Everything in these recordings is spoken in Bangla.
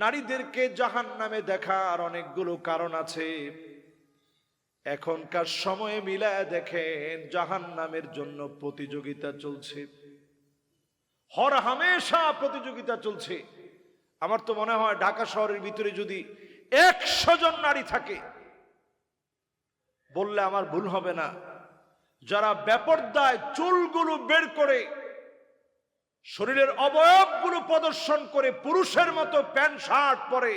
নারীদেরকে জাহান্নামে দেখার অনেকগুলো কারণ আছে। এখনকার সময়ে মিলায় দেখেন জাহান্নামের জন্য প্রতিযোগিতা চলছে, হর হামেশা প্রতিযোগিতা চলছে। আমার তো মনে হয় ঢাকা শহরের ভিতরে যদি 100 জন নারী থাকে, বললে আমার ভুল হবে না, যারা বেপরদায় চুলগুলো বের করে শরীরের অবয়বগুলো প্রদর্শন করে পুরুষের মতো প্যান্ট শার্ট পরে,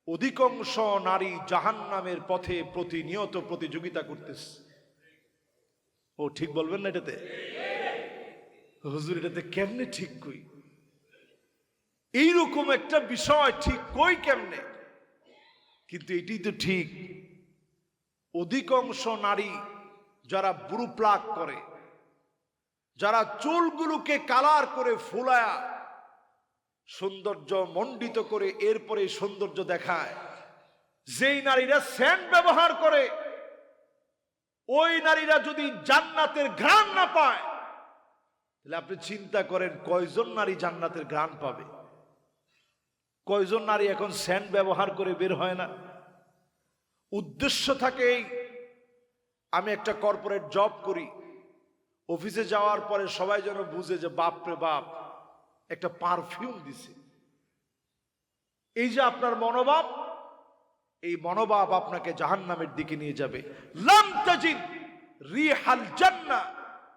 অধিকাংশ নারী জাহান্নামের পথে প্রতিনিয়ত প্রতিযোগিতা করতেছে। ও ঠিক বলবেন না এটাতে? হুজুর এটাতে কেমনে ঠিক কই? এইরকম একটা বিষয় ঠিক কই কেমনে? কিন্তু এটাই তো ঠিক। অধিকাংশ নারী যারা ব্রু প্লাক করে, যারা চুলগুলোকে কালার করে ফুলায়া সৌন্দর্য মণ্ডিত করে এরপরে সৌন্দর্য দেখায়, যেই নারীরা সেন্ট ব্যবহার করে, ওই নারীরা যদি জান্নাতের ঘ্রাণ না পায়, তাহলে আপনি চিন্তা করেন কয়জন নারী জান্নাতের ঘ্রাণ পাবে? কয়জন নারী এখন সেন্ট ব্যবহার করে বের হয় না? উদ্দেশ্য থাকে এই, আমি একটা কর্পোরেট জব করি, অফিসে যাওয়ার পরে সবাই যেন বুঝে যে বাপরে বাপ একটা পারফিউম দিছে। এই যে আপনার মনোভাব, এই মনোভাব আপনাকে জাহান্নামের দিকে নিয়ে যাবে। লাম তাজিদ রিহাল জান্নাহ,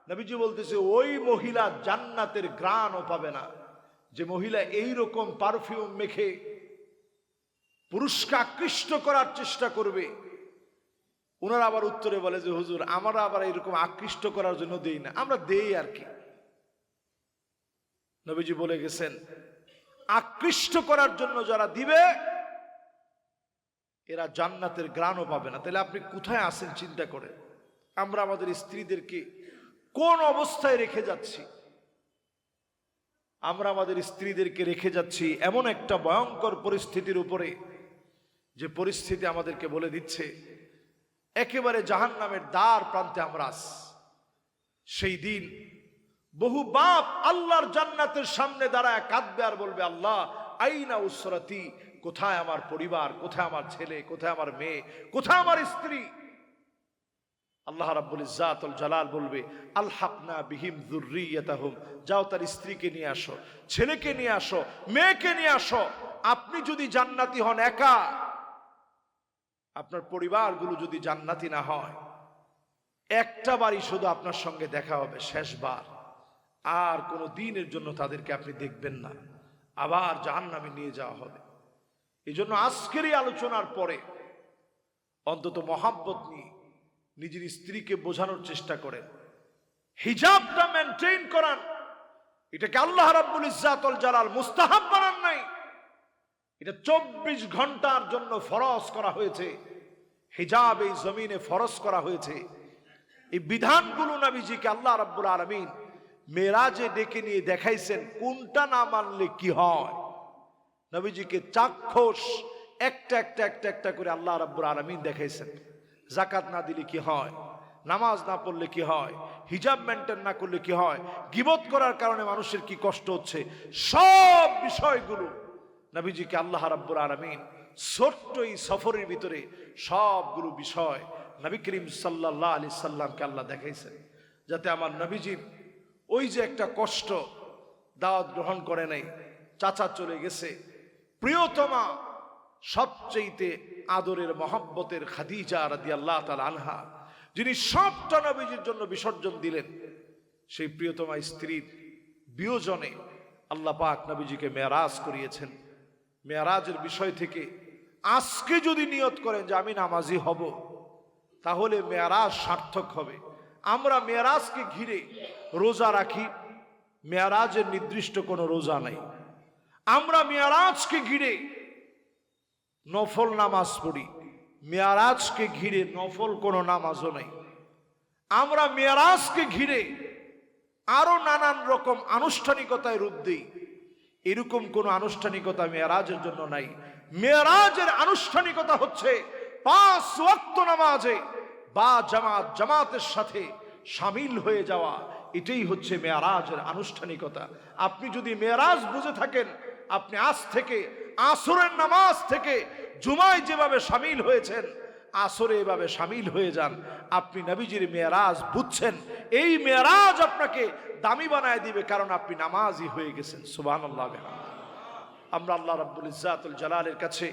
নবীজি বলতেছে ওই মহিলা জান্নাতের ঘ্রাণও পাবে না। যে মহিলা এই রকম পারফিউম মেখে পুরুষকে আকৃষ্ট করার চেষ্টা করবে, ওনারা আবার উত্তরে বলে যে হুজুর আমরা আবার এরকম আকৃষ্ট করার জন্য দেই না, আমরা দেই আর কি। নবীজি বলে গেছেন আকৃষ্ট করার জন্য যারা দিবে এরা জান্নাতের ঘ্রাণও পাবে না। তাহলে আপনি কোথায় আছেন চিন্তা করেন। আমরা আমাদের স্ত্রীদেরকে কোন অবস্থায় রেখে যাচ্ছি? আমরা আমাদের স্ত্রীদেরকে রেখে যাচ্ছি এমন একটা ভয়ঙ্কর পরিস্থিতির উপরে, যে পরিস্থিতি আমাদেরকে বলে দিচ্ছে একেবারে জাহান্নামের দ্বার প্রান্তে আমরা আছি। সেই দিন বহু বাপ আল্লাহর জান্নাতের সামনে দাঁড়ায় কাঁদবে আর বলবে আল্লাহ আইনা উসরাতি, কোথায় আমার পরিবার, কোথায় আমার ছেলে, কোথায় আমার মেয়ে, কোথায় আমার স্ত্রী? আল্লাহ রাব্বুল ইজ্জাত ওয়াল জালাল বলবে আলহাকনা বিহিম যুররিয়াতাহুম, যাও তার স্ত্রীকে নিয়ে আসো, ছেলেকে নিয়ে আসো, মেয়েকে নিয়ে আসো। আপনি যদি জান্নাতি হন একা, আপনার পরিবারগুলো যদি জান্নাতি না হয়, একটা বারই শুধু আপনার সঙ্গে দেখা হবে, শেষবার। আর কোনো দিনের জন্য তাদেরকে আপনি দেখবেন না, আবার জাহান্নামে নিয়ে যাওয়া হবে। এই জন্য আজকের এই আলোচনার পরে অন্তত মহাব্বত নিয়ে নিজের স্ত্রীকে বোঝানোর চেষ্টা করেন, হিজাবটা মেনটেইন করান। এটাকে আল্লাহ রাব্বুল ইজ্জাত ওয়াল জালাল মুস্তাহাব বানান নাই, এটা 24 ঘন্টার জন্য ফরজ করা হয়েছে। হিজাব এই জমিনে ফরজ করা হয়েছে। এই বিধানগুলো নবীজিকে আল্লাহ রাব্বুল আলামিন মেরাজে ডেকে নিয়ে দেখাইছেন কোনটা না মানলে কি হয়। নবীজিকে চাক্ষুষ একটা একটা একটা একটা করে আল্লাহ রাব্বুল আলামিন দেখাইছেন। যাকাত না দিলে কি হয়, নামাজ না পড়লে কি হয়, হিজাব মেনটেন না করলে কি হয়, গীবত করার কারণে মানুষের কি কষ্ট হচ্ছে, সব বিষয়গুলো নবীজিকে আল্লাহ রাব্বুল আলামিন ছোট্ট এই সফরের ভিতরে সবগুলো বিষয় নবী করিম সাল্লাল্লাহু আলাইহি সাল্লামকে আল্লাহ দেখাইছেন, যাতে আমার নবীজির ওই যে একটা কষ্ট, দাওয়াত গ্রহণ করে নাই, চাচা চলে গেছে, প্রিয়তমা সবচেয়ে আদরের মহব্বতের খাদিজা রাদিয়াল্লাহু তাআলা আনহা, যিনি সবটা নবীজির জন্য বিসর্জন দিলেন, সেই প্রিয়তমা স্ত্রীর বিয়োজনে আল্লাহ পাক নবীজিকে মেরাজ করিয়েছেন। মেরাজের বিষয় থেকে আজকে যদি নিয়ত করেন যে আমি নামাজি হব, তাহলে মেরাজ সার্থক হবে। আমরা মেরাজকে ঘিরে রোজা রাখি, মেরাজের নির্দিষ্ট কোনো রোজা নাই। আমরা মেরাজকে ঘিরে নফল নামাজ পড়ি, মেরাজকে ঘিরে নফল কোনো নামাজও নাই। আমরা মেরাজকে ঘিরে আরো নানান রকম আনুষ্ঠানিকতায় রূপ দিই, এরকম কোন আনুষ্ঠানিকতা মেরাজের জন্য নাই। মেরাজের আনুষ্ঠানিকতা হচ্ছে 5 ওয়াক্ত নামাজে বা জামাতের সাথে শামিল হয়ে যাওয়া, এটাই হচ্ছে মেরাজের আনুষ্ঠানিকতা। আপনি যদি মেরাজ বুঝে থাকেন আপনি আজ থেকে আসরের নামাজ থেকে জুমায় যেভাবে শামিল হয়েছেন, আসরে এভাবে শামিল হয়ে যান। আপনি নবীজির মেরাজ বুঝছেন, এই মেরাজ আপনাকে দামি বানায় দিবে, কারণ আপনি নামাজি হয়ে গেছেন। সুবহানাল্লাহ। আমরা আল্লাহ রাব্বুল ইজ্জাতুল জালালের কাছে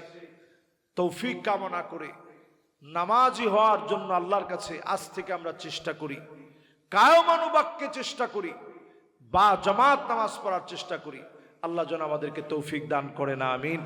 তৌফিক কামনা করে নামাজি হওয়ার জন্য আল্লাহর কাছে আজ থেকে আমরা চেষ্টা করি, কায়মানুবাক্যে চেষ্টা করি, বা জামাত নামাজ পড়ার চেষ্টা করি। আল্লাহ যেন আমাদেরকে তৌফিক দান করেন, আমিন।